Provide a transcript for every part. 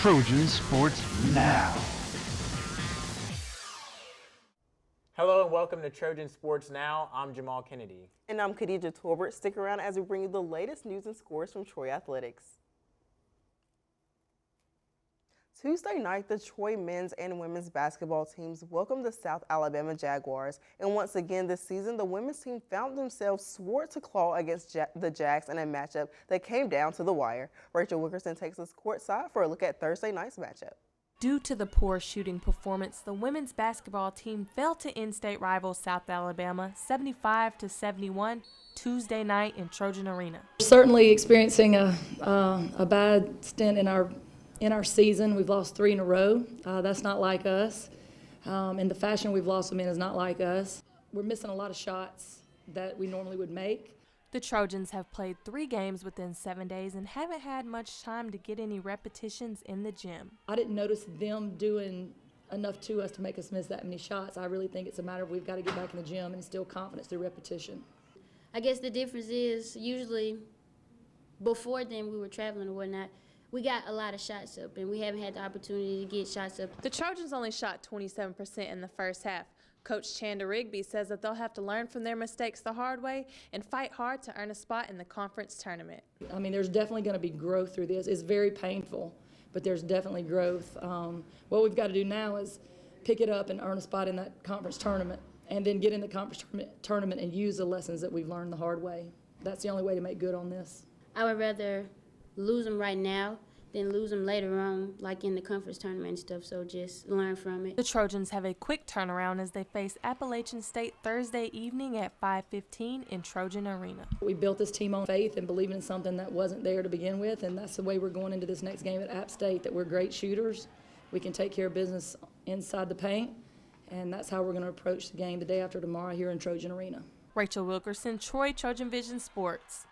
Trojan Sports Now. Hello and welcome to Trojan Sports Now. I'm Jahmal Kennedy. And I'm Khadijah Torbert. Stick around as we bring you the latest news and scores from Troy Athletics. Tuesday night, the Troy men's and women's basketball teams welcomed the South Alabama Jaguars. And once again this season, the women's team found themselves sword to claw against the Jags in a matchup that came down to the wire. Rachel Wilkerson takes us courtside for a look at Thursday night's matchup. Due to the poor shooting performance, the women's basketball team fell to in-state rival South Alabama 75-71 Tuesday night in Trojan Arena. We're certainly experiencing a bad stint in our season. We've lost 3 in a row. That's not like us. And the fashion we've lost them in is not like us. We're missing a lot of shots that we normally would make. The Trojans have played 3 games within 7 days and haven't had much time to get any repetitions in the gym. I didn't notice them doing enough to us to make us miss that many shots. I really think it's a matter of we've got to get back in the gym and instill confidence through repetition. I guess the difference is usually before then we were traveling or whatnot, we got a lot of shots up, and we haven't had the opportunity to get shots up. The Trojans only shot 27% in the first half. Coach Chanda Rigby says that they'll have to learn from their mistakes the hard way and fight hard to earn a spot in the conference tournament. I mean, there's definitely going to be growth through this. It's very painful, but there's definitely growth. What we've got to do now is pick it up and earn a spot in that conference tournament, and then get in the conference tournament and use the lessons that we've learned the hard way. That's the only way to make good on this. I would rather lose them right now than lose them later on, like in the conference tournament and stuff, so just learn from it. The Trojans have a quick turnaround as they face Appalachian State Thursday evening at 5:15 in Trojan Arena. We built this team on faith and believing in something that wasn't there to begin with, and that's the way we're going into this next game at App State, that we're great shooters. We can take care of business inside the paint, and that's how we're going to approach the game the day after tomorrow here in Trojan Arena. Rachel Wilkerson, Troy Trojan Vision Sports.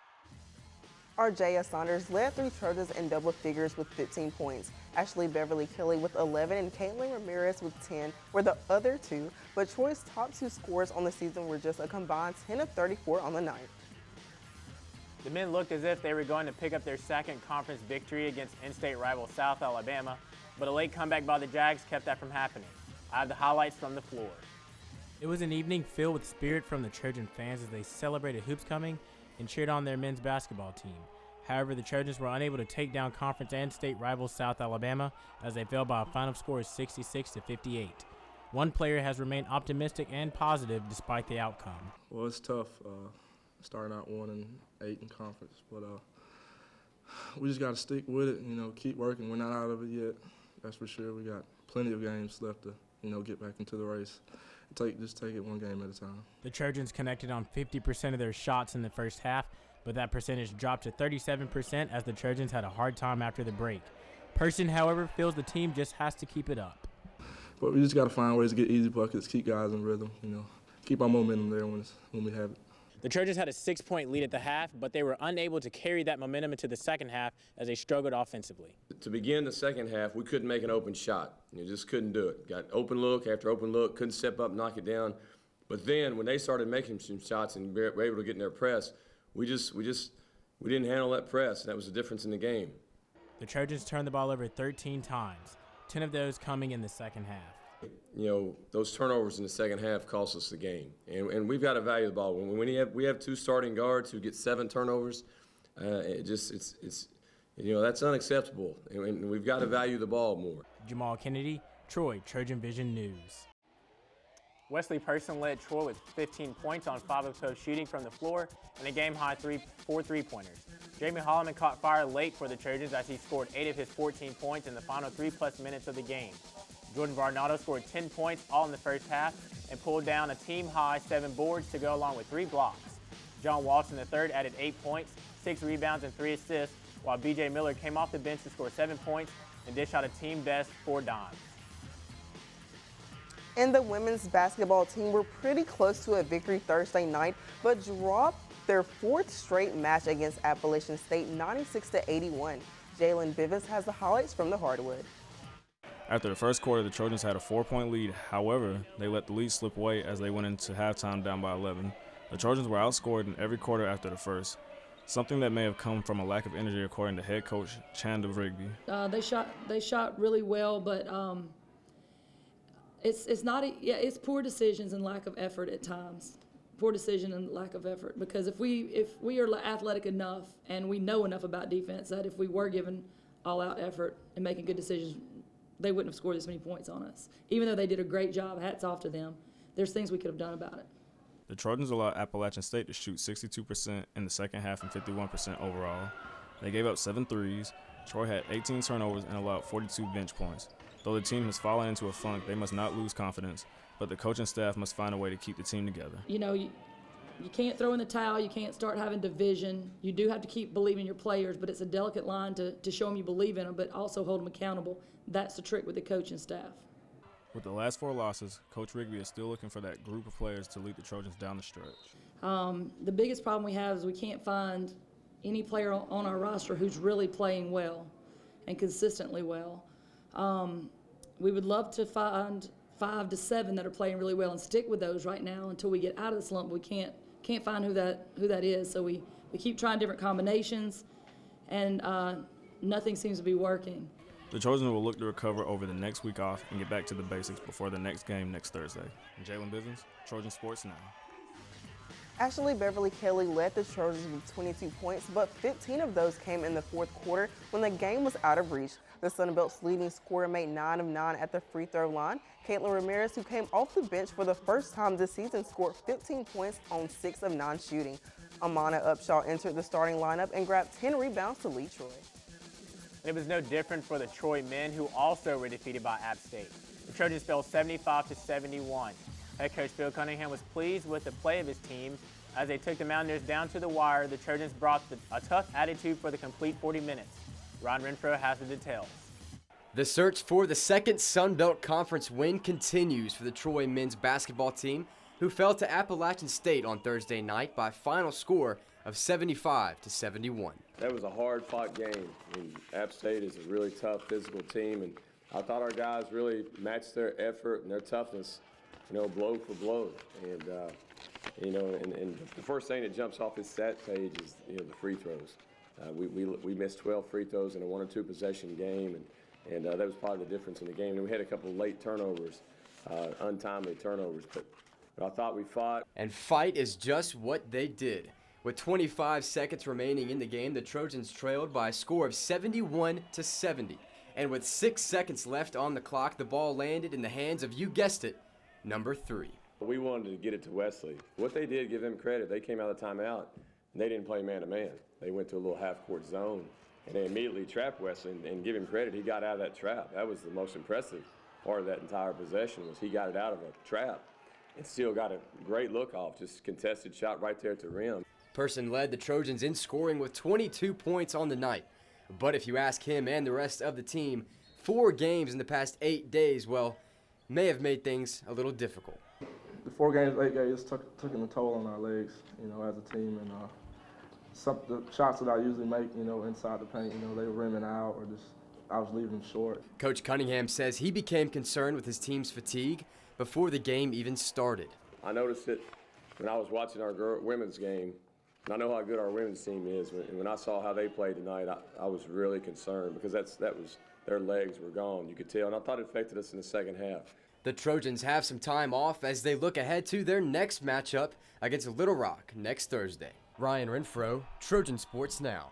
Arjaya Saunders led 3 Trojans in double figures with 15 points. Ashley Beverly Kelly with 11 and Caitlin Ramirez with 10 were the other 2, but Troy's top 2 scores on the season were just a combined 10 of 34 on the night. The men looked as if they were going to pick up their second conference victory against in-state rival South Alabama, but a late comeback by the Jags kept that from happening. I have the highlights from the floor. It was an evening filled with spirit from the Trojan fans as they celebrated hoops coming and cheered on their men's basketball team. However, the Trojans were unable to take down conference and state rival South Alabama as they fell by a final score of 66-58. One player has remained optimistic and positive despite the outcome. Well, it's tough starting out 1-8 in conference, but we just got to stick with it, keep working. We're not out of it yet, that's for sure. We got plenty of games left to, get back into the race. Just take it one game at a time. The Trojans connected on 50% of their shots in the first half, but that percentage dropped to 37% as the Trojans had a hard time after the break. Person, however, feels the team just has to keep it up. But we just got to find ways to get easy buckets, keep guys in rhythm, keep our momentum there when we have it. The Trojans had a 6-point lead at the half, but they were unable to carry that momentum into the second half as they struggled offensively. To begin the second half, we couldn't make an open shot. You just couldn't do it. Got open look after open look, couldn't step up, knock it down. But then when they started making some shots and were able to get in their press, we didn't handle that press, and that was the difference in the game. The Trojans turned the ball over 13 times, 10 of those coming in the second half. Those turnovers in the second half cost us the game, and we've got to value the ball. When we have 2 starting guards who get 7 turnovers, it's that's unacceptable, and we've got to value the ball more. Jahmal Kennedy, Troy Trojan Vision News. Wesley Person led Troy with 15 points on 5 of 12 shooting from the floor and a game-high 4 3-pointers. Jamie Holloman caught fire late for the Trojans as he scored 8 of his 14 points in the final 3+ minutes of the game. Jordan Varnado scored 10 points all in the first half and pulled down a team-high 7 boards to go along with 3 blocks. John Walton III added 8 points, 6 rebounds, and 3 assists, while B.J. Miller came off the bench to score 7 points and dish out a team-best 4 dimes. And the women's basketball team were pretty close to a victory Thursday night, but dropped their 4th straight match against Appalachian State 96-81. Jalen Bivens has the highlights from the hardwood. After the first quarter, the Trojans had a 4-point lead. However, they let the lead slip away as they went into halftime down by 11. The Trojans were outscored in every quarter after the first. something that may have come from a lack of energy, according to head coach Chandler Rigby. They shot really well, but it's poor decisions and lack of effort at times. Poor decision and lack of effort, because if we are athletic enough and we know enough about defense that if we were given all-out effort and making good decisions, they wouldn't have scored this many points on us. Even though they did a great job, hats off to them, there's things we could have done about it. The Trojans allowed Appalachian State to shoot 62% in the second half and 51% overall. They gave up 7 threes. Troy had 18 turnovers and allowed 42 bench points. Though the team has fallen into a funk, they must not lose confidence, but the coaching staff must find a way to keep the team together. You know, you can't throw in the towel. You can't start having division. You do have to keep believing your players, but it's a delicate line to show them you believe in them, but also hold them accountable. That's the trick with the coaching staff. With the last 4 losses, Coach Rigby is still looking for that group of players to lead the Trojans down the stretch. The biggest problem we have is we can't find any player on our roster who's really playing well and consistently well. We would love to find 5 to 7 that are playing really well and stick with those right now until we get out of the slump. We can't find who that is, so we keep trying different combinations, and nothing seems to be working. The Trojans will look to recover over the next week off and get back to the basics before the next game next Thursday. Jalen Bivens, Trojan Sports Now. Ashley Beverly Kelly led the Trojans with 22 points, but 15 of those came in the fourth quarter when the game was out of reach. The Sun Belt's leading scorer made 9 of 9 at the free throw line. Caitlin Ramirez, who came off the bench for the first time this season, scored 15 points on 6 of 9 shooting. Amana Upshaw entered the starting lineup and grabbed 10 rebounds to lead Troy. It was no different for the Troy men, who also were defeated by App State. The Trojans fell 75-71. Head coach Phil Cunningham was pleased with the play of his team. As they took the Mountaineers down to the wire, the Trojans brought a tough attitude for the complete 40 minutes. Ron Renfro has the details. The search for the second Sun Belt Conference win continues for the Troy men's basketball team, who fell to Appalachian State on Thursday night by a final score of 75-71. That was a hard-fought game. I mean, App State is a really tough physical team, and I thought our guys really matched their effort and their toughness, blow for blow. And and the first thing that jumps off this stat page is the free throws. We missed 12 free throws in a 1 or 2 possession game, and that was probably the difference in the game. And we had a couple of late turnovers, untimely turnovers, but I thought we fought. And fight is just what they did. With 25 seconds remaining in the game, the Trojans trailed by a score of 71-70. And with 6 seconds left on the clock, the ball landed in the hands of, you guessed it, number 3. We wanted to get it to Wesley. What they did, give them credit, they came out of the timeout, and they didn't play man-to-man. They went to a little half-court zone, and they immediately trapped Wesley, and give him credit, he got out of that trap. That was the most impressive part of that entire possession, was he got it out of a trap and still got a great look off, just contested shot right there at the rim. Person led the Trojans in scoring with 22 points on the night. But if you ask him and the rest of the team, 4 games in the past 8 days, well, may have made things a little difficult. The 4 games, 8 games took a toll on our legs, as a team. And the shots that I usually make, inside the paint, they were rimming out or just I was leaving them short. Coach Cunningham says he became concerned with his team's fatigue before the game even started. I noticed it when I was watching our women's game. And I know how good our women's team is. And when I saw how they played tonight, I was really concerned because that was their legs were gone. You could tell, and I thought it affected us in the second half. The Trojans have some time off as they look ahead to their next matchup against Little Rock next Thursday. Ryan Renfro, Trojan Sports Now.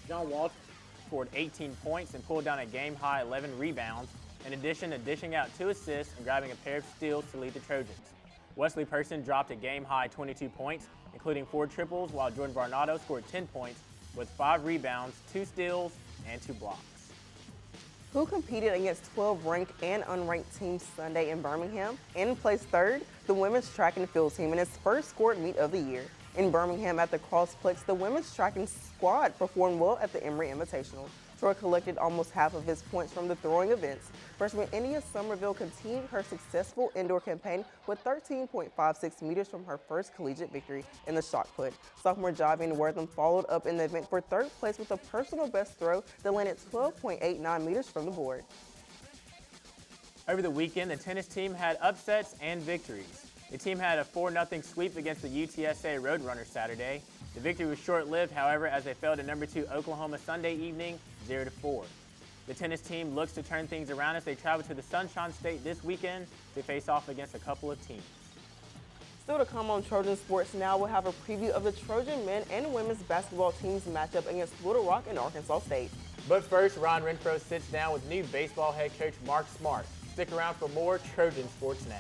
John Walsh scored 18 points and pulled down a game-high 11 rebounds, in addition to dishing out 2 assists and grabbing a pair of steals to lead the Trojans. Wesley Person dropped a game-high 22 points, including 4 triples, while Jordan Varnado scored 10 points with 5 rebounds, 2 steals, and 2 blocks. Who competed against 12 ranked and unranked teams Sunday in Birmingham and placed third? The women's track and field team in its first scored meet of the year. In Birmingham at the Crossplex, the women's track and squad performed well at the Emory Invitational. Troy collected almost half of his points from the throwing events. Freshman India Somerville continued her successful indoor campaign with 13.56 meters from her first collegiate victory in the shot put. Sophomore Javian Wortham followed up in the event for third place with a personal best throw that landed 12.89 meters from the board. Over the weekend, the tennis team had upsets and victories. The team had a 4-0 sweep against the UTSA Roadrunners Saturday. The victory was short-lived, however, as they fell to number 2 Oklahoma Sunday evening, 0-4. The tennis team looks to turn things around as they travel to the Sunshine State this weekend to face off against a couple of teams. Still to come on Trojan Sports Now, we'll have a preview of the Trojan men and women's basketball teams matchup against Little Rock and Arkansas State. But first, Ron Renfro sits down with new baseball head coach Mark Smart. Stick around for more Trojan Sports Now.